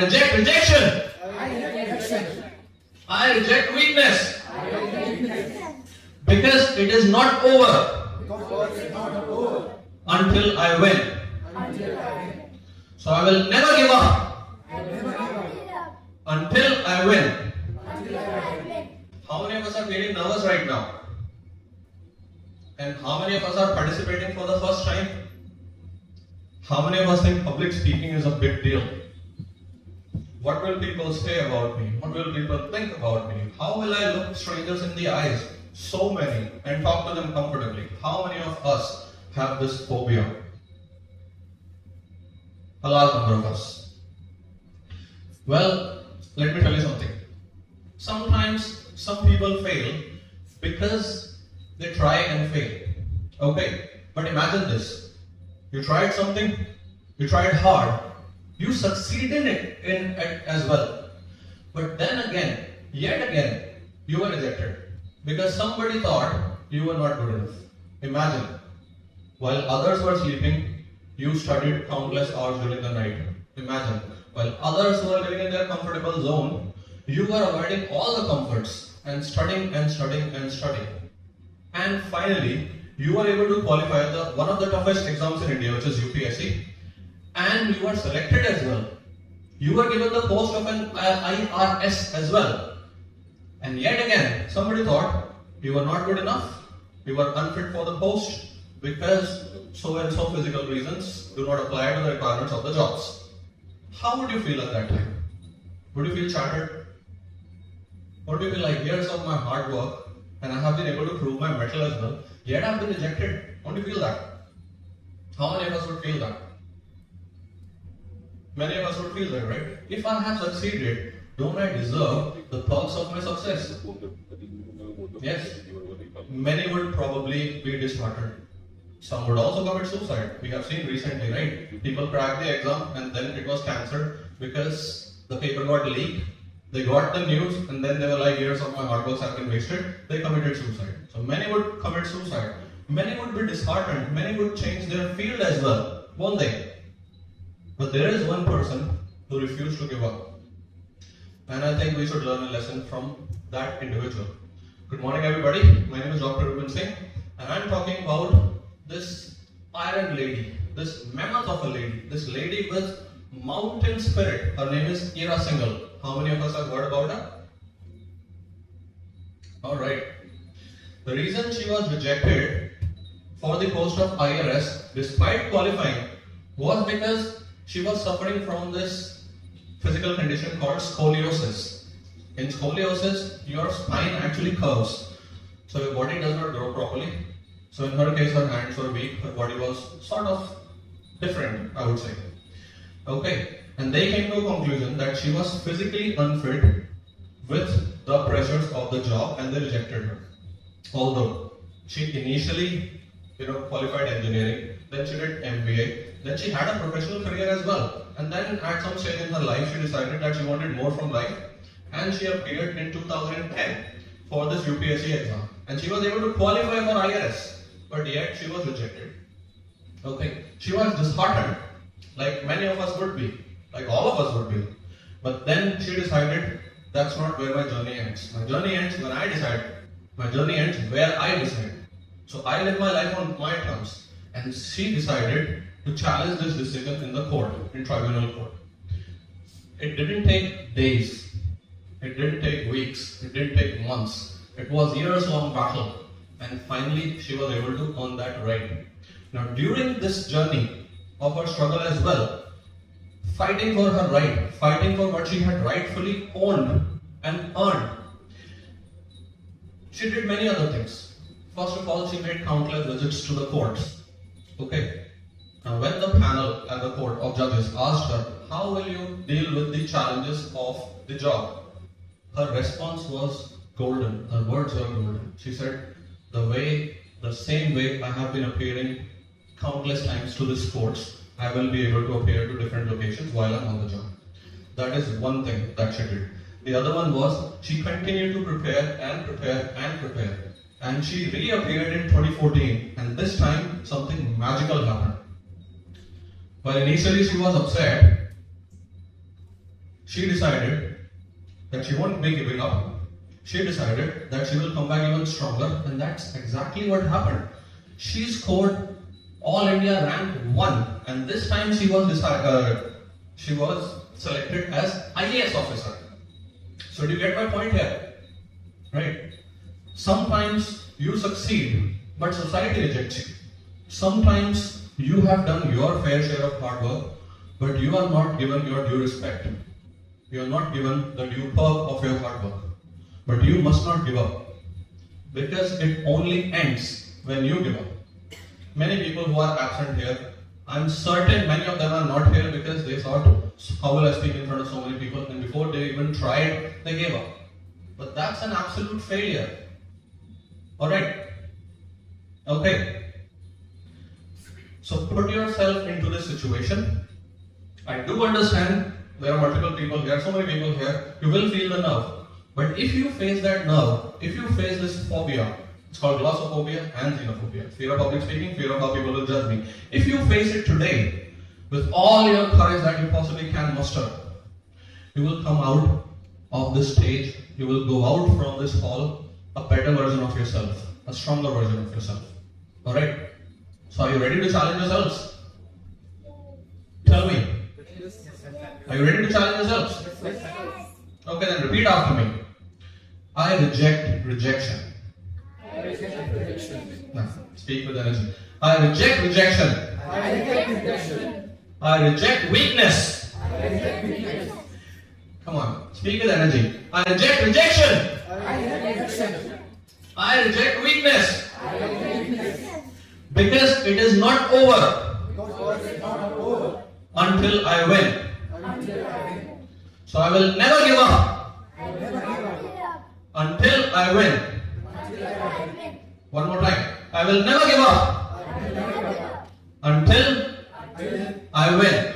Reject rejection. I reject rejection. I reject weakness. I reject weakness. Because it is not over Because it's not over until I win. until I win. So I will never give up I never give up until I win. until I win. How many of us are feeling nervous right now? And how many of us are participating for the first time? How many of us think public speaking is a big deal? What will people say about me? What will people think about me? How will I look strangers in the eyes? So many, and talk to them comfortably. How many of us have this phobia? A large number of us. Well, let me tell you something. Sometimes some people fail because they try and fail. Okay, but imagine this. You tried something, you tried hard, you succeeded in it as well. But then again, yet again, you were rejected because somebody thought you were not good enough. Imagine, while others were sleeping, you studied countless hours during the night. Imagine, while others were living in their comfortable zone, you were avoiding all the comforts and studying and studying and studying. And finally, you were able to qualify one of the toughest exams in India, which is UPSC, and you were selected as well. You were given the post of an IRS as well. And yet again, somebody thought you were not good enough, you were unfit for the post because so and so physical reasons do not apply to the requirements of the jobs. How would you feel at that time? Would you feel shattered? Or do you feel like, years of my hard work and I have been able to prove my mettle as well, yet I have been rejected? Don't you feel that? How many of us would feel that? Many of us would feel that, right? If I have succeeded, don't I deserve the perks of my success? Yes. Many would probably be disheartened. Some would also commit suicide. We have seen recently, right? People cracked the exam and then it was cancelled because the paper got leaked. They got the news and then they were like, years of my hard work have been wasted. They committed suicide. So many would commit suicide. Many would be disheartened. Many would change their field as well, won't they? But there is one person who refused to give up. And I think we should learn a lesson from that individual. Good morning, everybody. My name is Dr. Reuben Singh, and I'm talking about this iron lady, this mammoth of a lady, this lady with mountain spirit. Her name is Ira Singhal. How many of us have heard about her? Alright. The reason she was rejected for the post of IRS despite qualifying was because she was suffering from this physical condition called scoliosis. In scoliosis, your spine actually curves. So your body does not grow properly. So in her case, her hands were weak, her body was sort of different, I would say. Okay, and they came to a conclusion that she was physically unfit with the pressures of the job and they rejected her. Although she initially qualified engineering, then she did MBA, then she had a professional career as well. And then at some stage in her life, she decided that she wanted more from life and she appeared in 2010 for this UPSC exam. And she was able to qualify for IRS, but yet she was rejected. Okay, she was disheartened, like many of us would be, like all of us would be. But then she decided, that's not where my journey ends. My journey ends when I decide. My journey ends where I decide. So I live my life on my terms. And she decided to challenge this decision in the court, in tribunal court. It didn't take days. It didn't take weeks. It didn't take months. It was years-long battle. And finally, she was able to earn that right. Now, during this journey of her struggle as well, fighting for her right, fighting for what she had rightfully owned and earned, she did many other things. First of all, she made countless visits to the courts. Okay. Now, when the panel at the court of judges asked her, how will you deal with the challenges of the job? Her response was golden. Her words were golden. She said, the same way I have been appearing countless times to this courts, I will be able to appear to different locations while I'm on the job. That is one thing that she did. The other one was, she continued to prepare and prepare and prepare. And she reappeared in 2014, and this time something magical happened. While initially she was upset, she decided that she won't be giving up. She decided that she will come back even stronger, and that's exactly what happened. She scored All India rank 1, and this time she was selected as IAS officer. So do you get my point here? Right? Sometimes you succeed, but society rejects you. Sometimes you have done your fair share of hard work, but you are not given your due respect. You are not given the due perk of your hard work. But you must not give up, because it only ends when you give up. Many people who are absent here, I'm certain many of them are not here because they thought, how will I speak in front of so many people? And before they even tried, they gave up. But that's an absolute failure. Alright? Okay. So put yourself into this situation. I do understand there are multiple people here, so many people here, you will feel the nerve. But if you face that nerve, if you face this phobia, it's called glossophobia and xenophobia. Fear of public speaking, fear of how people will judge me. If you face it today, with all your courage that you possibly can muster, you will come out of this stage, you will go out from this hall a better version of yourself, a stronger version of yourself. Alright? So are you ready to challenge yourselves? Tell me. Are you ready to challenge yourselves? Okay, then repeat after me. I reject rejection. I reject rejection. No, speak with energy. I reject rejection. I reject rejection. I reject weakness. I reject weakness. Come on, speak with energy. I reject rejection. I reject rejection. I reject weakness. I reject weakness. Because it is not over Because it is not over until I win. until I win. So I will never give up I will never give up until I win. until I win. One more time. I will never give up I will never give up until until I win.